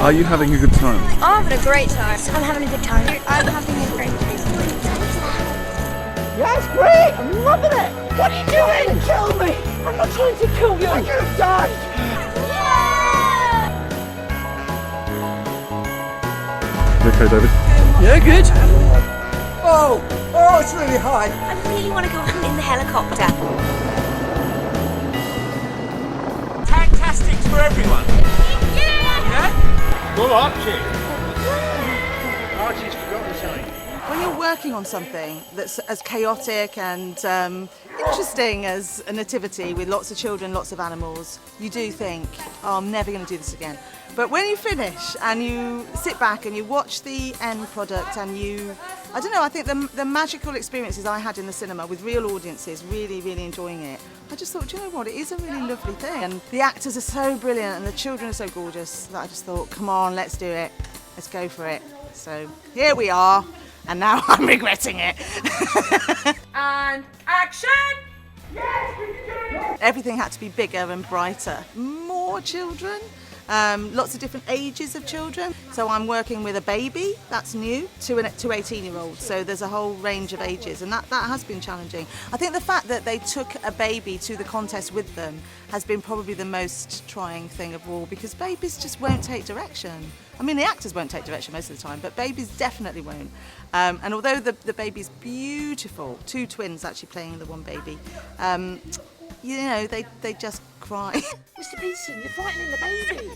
Are you having a good time? I'm having a great time. I'm having a good time. I'm having a great time. Yeah, it's great! I'm loving it! What are you doing? Kill me! I'm not trying to kill you! I could have died! You okay, David? Yeah, good. Oh, it's really high! I really want to go out in the helicopter. Fantastic for everyone. Yeah? Go Archie. Archie's forgotten something. When you're working on something that's as chaotic and interesting as a nativity with lots of children, lots of animals, you do think, oh, I'm never going to do this again. But when you finish and you sit back and you watch the end product and I don't know, I think the magical experiences I had in the cinema with real audiences, really, really enjoying it, I just thought, do you know what, it is a really lovely thing. And the actors are so brilliant and the children are so gorgeous that I just thought, come on, let's do it. Let's go for it. So here we are. And now I'm regretting it. And action! Everything had to be bigger and brighter. More children, lots of different ages of children. So I'm working with a baby, that's new, to 18-year-olds. So there's a whole range of ages, and that has been challenging. I think the fact that they took a baby to the contest with them has been probably the most trying thing of all, because babies just won't take direction. I mean, the actors won't take direction most of the time, but babies definitely won't. And although the baby's beautiful, 2 twins actually playing the one baby, you know, they just cry. Mr. Beeson, you're frightening the baby!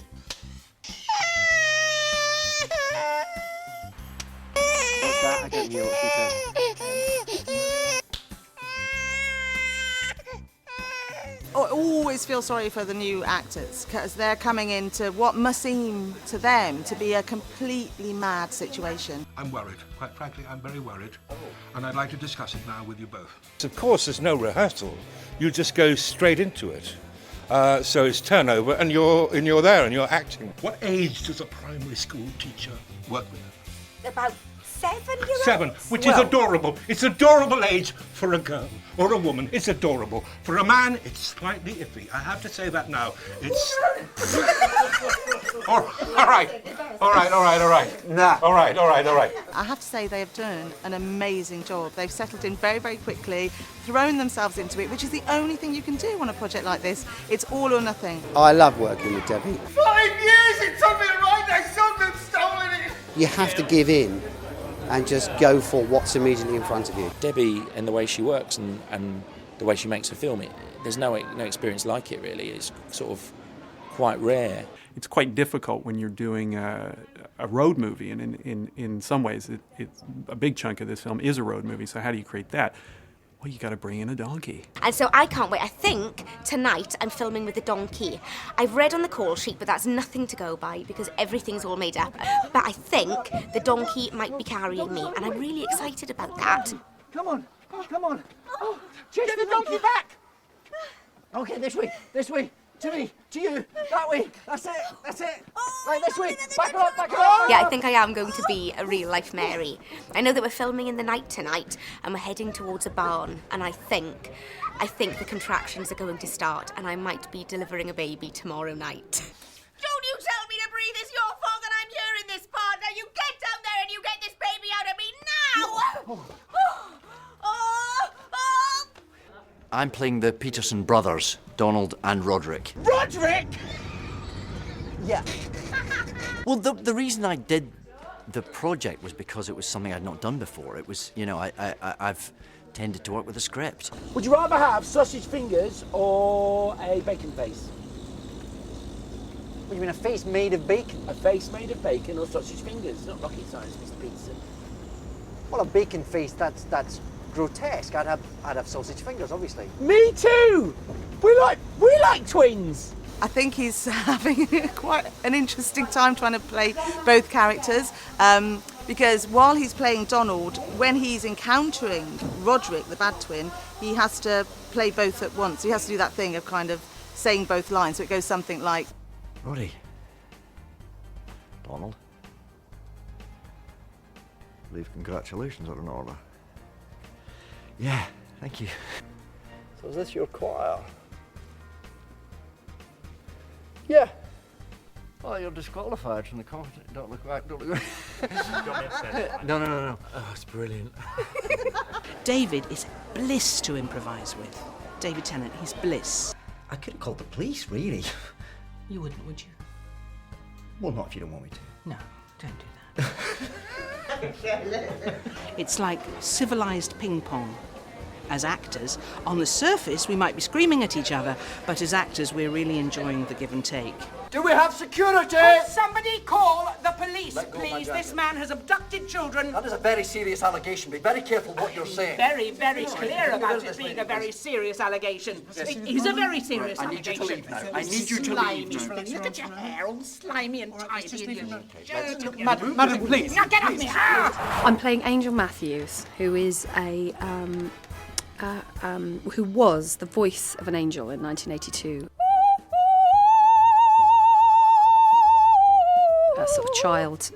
What's that? I don't hear what she said. I always feel sorry for the new actors because they're coming into what must seem to them to be a completely mad situation. I'm worried. Quite frankly, I'm very worried. And I'd like to discuss it now with you both. Of course, there's no rehearsal. You just go straight into it. So it's turnover, and you're there and you're acting. What age does a primary school teacher work with? About 7-year-olds? 7, which is adorable. It's adorable age for a girl or a woman. It's adorable. For a man, it's slightly iffy. I have to say that now. It's... all right. Nah. All right. I have to say they have done an amazing job. They've settled in very, very quickly, thrown themselves into it, which is the only thing you can do on a project like this. It's all or nothing. I love working with Debbie. 5 years it took me to write that song and stolen it! You have to give in and just go for what's immediately in front of you. Debbie and the way she works and the way she makes her film, there's no experience like it really. It's sort of quite rare. It's quite difficult when you're doing a road movie, and in some ways, a big chunk of this film is a road movie, so how do you create that? Well, you got to bring in a donkey. And so I can't wait. I think tonight I'm filming with the donkey. I've read on the call sheet, but that's nothing to go by because everything's all made up. But I think the donkey might be carrying me, and I'm really excited about that. Come on! Oh, chase the donkey back! Okay, this way. To me, to you, that way. That's it. Right, this way. Back her up. Yeah, I think I am going to be a real-life Mary. I know that we're filming in the night tonight, and we're heading towards a barn, and I think the contractions are going to start, and I might be delivering a baby tomorrow night. Don't you tell me to breathe, it's your fault that I'm here in this part. Now you get down there and you get this baby out of me now! I'm playing the Peterson brothers, Donald and Roderick. Roderick! Yeah. Well, the reason I did the project was because it was something I'd not done before. It was, you know, I've tended to work with a script. Would you rather have sausage fingers or a bacon face? What, you mean a face made of bacon? A face made of bacon or sausage fingers? It's not rocket science, Mr. Peterson. Well, a bacon face, that's grotesque. I'd have sausage fingers, obviously. Me too! We like twins! I think he's having quite an interesting time trying to play both characters because while he's playing Donald, when he's encountering Roderick, the bad twin, he has to play both at once. He has to do that thing of kind of saying both lines, so it goes something like... Roddy. Donald. I believe congratulations are in order. Yeah, thank you. So is this your choir? Yeah. Oh, you're disqualified from the competition. Don't look back, don't look back. No. Oh, it's brilliant. David is bliss to improvise with. David Tennant, he's bliss. I could have called the police, really. You wouldn't, would you? Well, not if you don't want me to. No, don't do that. It's like civilised ping pong. As actors, on the surface we might be screaming at each other, but as actors we're really enjoying the give and take. Do we have security? Could somebody call the police, please? This man has abducted children. That is a very serious allegation. Be very careful what you're saying. Very, very clear about it being a very serious allegation. It is a very serious allegation. I need you to leave now. I need you to leave now. Look at your hair, all slimy and tidy. Madam, please. Now get off me! I'm playing Angel Matthews, who is who was the voice of an angel in 1982. A sort of child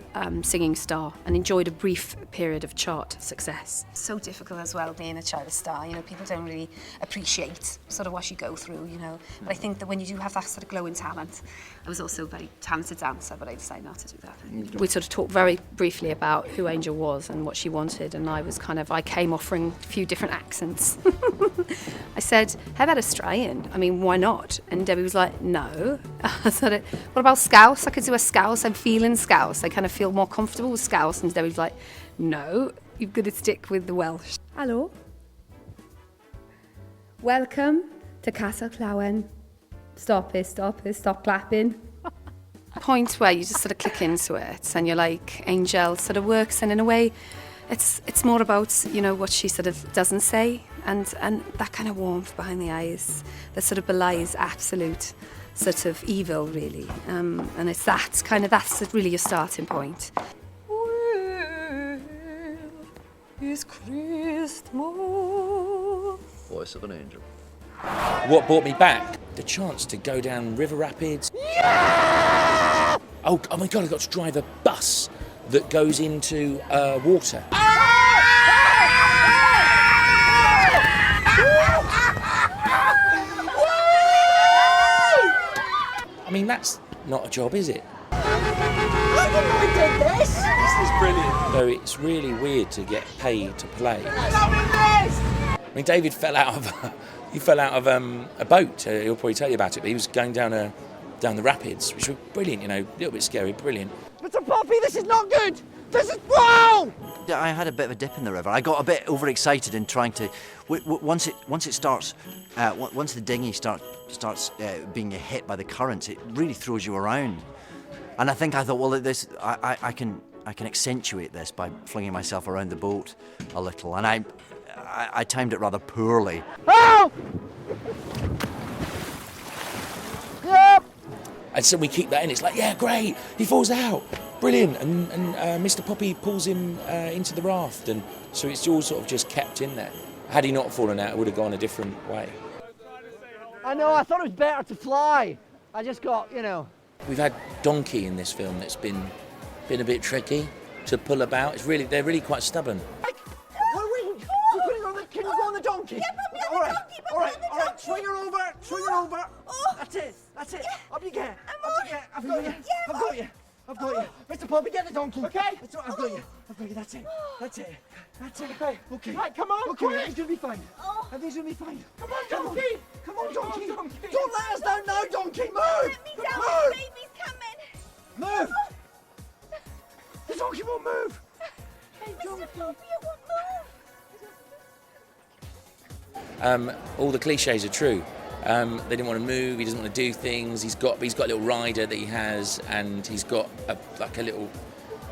singing star, and enjoyed a brief period of chart success. So difficult as well being a child star, you know, people don't really appreciate sort of what you go through, you know. But I think that when you do have that sort of glowing talent, I was also a very talented dancer, but I decided not to do that. We sort of talked very briefly about who Angel was and what she wanted, and I came offering a few different accents. I said, how about Australian? I mean, why not? And Debbie was like, no. I said, what about Scouse? I could do a Scouse. I'm feeling Scouse. I kind of feel more comfortable with Scouse. And Debbie was like, no, you've got to stick with the Welsh. Hello. Welcome to Casa Clowen. Stop clapping. Point where you just sort of click into it and you're like, Angel sort of works, and in a way it's more about, you know, what she sort of doesn't say, and that kind of warmth behind the eyes that sort of belies absolute sort of evil, really. And it's that's really your starting point. It's Christmas. Voice of an angel. What brought me back? The chance to go down River Rapids. Yeah! Oh my God, I got to drive a bus that goes into water. I mean, that's not a job, is it? I didn't know we did this. This is brilliant. So it's really weird to get paid to play. I mean, David fell out of a boat. He'll probably tell you about it. But he was going down the rapids, which were brilliant. You know, a little bit scary, brilliant. Mr. Poppy, this is not good. This is wrong. I had a bit of a dip in the river. I got a bit overexcited in trying to. Once it starts, once the dinghy starts being hit by the currents, it really throws you around. And I thought, well, I can accentuate this by flinging myself around the boat a little, and I timed it rather poorly. Help! Yep. And so we keep that in. It's like, yeah, great. He falls out, brilliant. And Mr. Poppy pulls him into the raft, and so it's all sort of just kept in there. Had he not fallen out, it would have gone a different way. I know. I thought it was better to fly. I just got, you know. We've had Donkey in this film that's been a bit tricky to pull about. They're really quite stubborn. Can you go on the donkey? Yeah, put me on all the right, donkey, put all me right, on the all right. donkey. Swing her over. Oh. That's it. Yeah. Up you get. I'm Up you get. I've got you. Yeah, I've got you. Mr. Poppy, get the donkey. Okay. That's right, I've got you. That's it. Okay. Right, come on, Okay, quick. everything's gonna be fine. Oh. Everything's gonna be fine. Come on, donkey. Come on, donkey. Come on, donkey. Don't let us down now, donkey. Move. Let me down, Move. the baby's coming. Move. The donkey won't move. Hey, Mr. Poppy, it won't move. All the cliches are true. They didn't want to move. He doesn't want to do things. He's got a little rider that he has, and he's got a little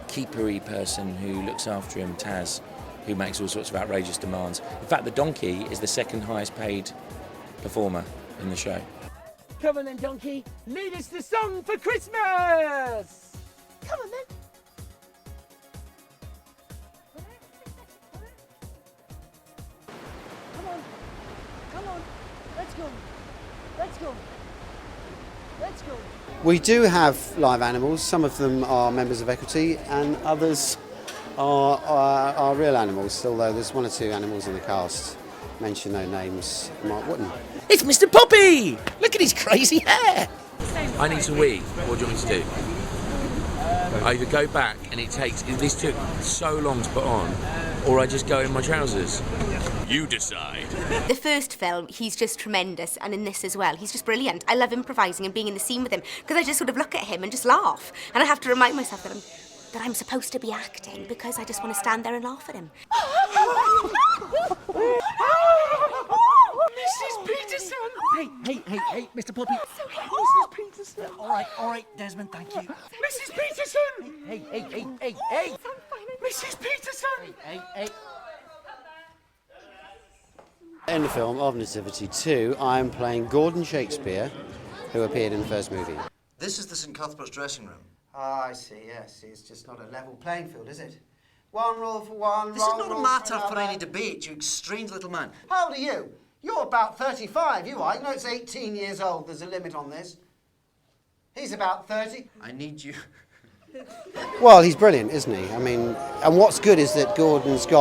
keepery person who looks after him, Taz, who makes all sorts of outrageous demands. In fact, the donkey is the second highest paid performer in the show. Come on then, donkey. Lead us the song for Christmas. Come on then. Come on. Let's go. We do have live animals. Some of them are members of Equity, and others are real animals, although there's one or two animals in the cast. Mention no names, Marc Wootton. It's Mr. Poppy! Look at his crazy hair! I need to wee. What do you want me to do? I either go back and this took so long to put on, or I just go in my trousers. You decide. The first film, he's just tremendous, and in this as well, he's just brilliant. I love improvising and being in the scene with him, because I just sort of look at him and just laugh. And I have to remind myself that I'm supposed to be acting, because I just want to stand there and laugh at him. Mrs. Peterson! Hey, Mr. Poppy. Mrs. Peterson. All right, Desmond, thank you. Mrs. Peterson! Hey. Mrs. Peterson! Hey. In the film of Nativity 2, I'm playing Gordon Shakespeare, who appeared in the first movie. This is the St Cuthbert's dressing room. Ah, I see, yes. It's just not a level playing field, is it? One rule for one, This is not a matter for any debate, you strange little man. How old are you? You're about 35, you are. You know it's 18 years old. There's a limit on this. He's about 30. I need you. Well, he's brilliant, isn't he? I mean, and what's good is that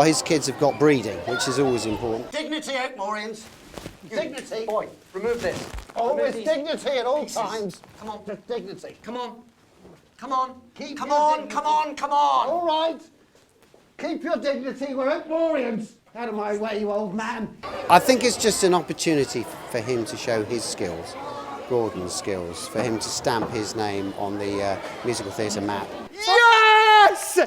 his kids have got breeding, which is always important. Dignity, Oakmorians. Dignity. Boy, remove this. Always Remove these dignity at all pieces. times. Come on. Just dignity. Come on. Come on. Keep Come your on, dignity. come on, come on. All right. Keep your dignity. We're Oakmorians. Out of my way, you old man. I think it's just an opportunity for him to show his skills, Gordon's skills, for him to stamp his name on the musical theatre map. Yes!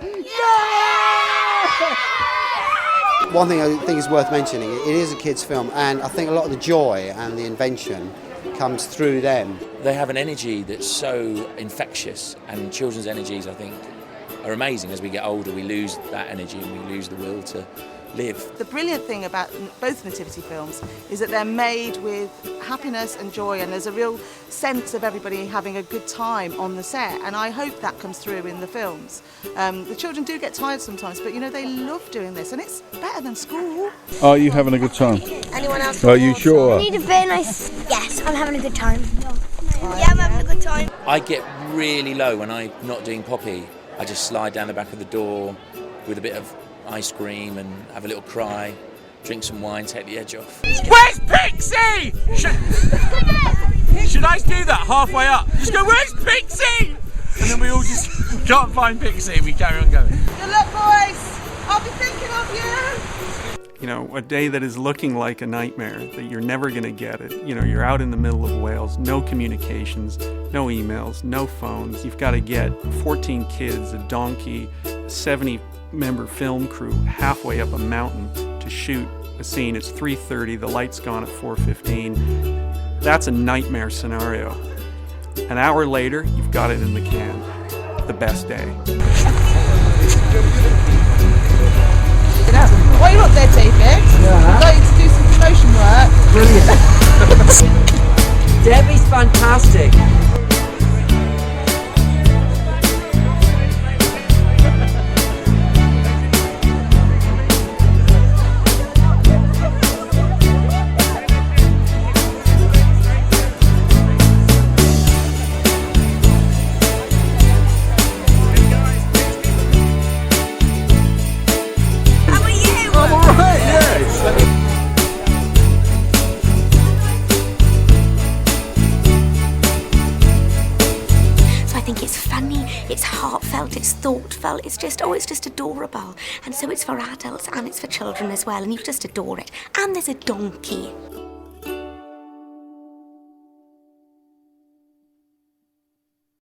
One thing I think is worth mentioning, it is a kids' film, and I think a lot of the joy and the invention comes through them. They have an energy that's so infectious, and children's energies, I think, are amazing. As we get older, we lose that energy and we lose the will to live. The brilliant thing about both Nativity films is that they're made with happiness and joy, and there's a real sense of everybody having a good time on the set, and I hope that comes through in the films. The children do get tired sometimes, but you know, they love doing this, and it's better than school. Are you having a good time? Anyone else? Are you sure? Need a very nice... Yes, I'm having a good time. Yeah, I'm having a good time. I get really low when I'm not doing Poppy. I just slide down the back of the door with a bit of ice cream and have a little cry, drink some wine, take the edge off. Where's Pixie? Should I do that halfway up? Just go, where's Pixie? And then we all just can't find Pixie and we carry on going. Good luck, boys! I'll be thinking of you! You know, a day that is looking like a nightmare, that you're never going to get it. You know, you're out in the middle of Wales, no communications, no emails, no phones. You've got to get 14 kids, a donkey, a 70-member film crew halfway up a mountain to shoot a scene. It's 3:30, the light's gone at 4:15. That's a nightmare scenario. An hour later, you've got it in the can. The best day. While you're up there, David, I'd like you to do some promotion work. Brilliant. Debbie's fantastic. It's heartfelt, it's thoughtful, it's just adorable. And so it's for adults and it's for children as well, and you just adore it. And there's a donkey.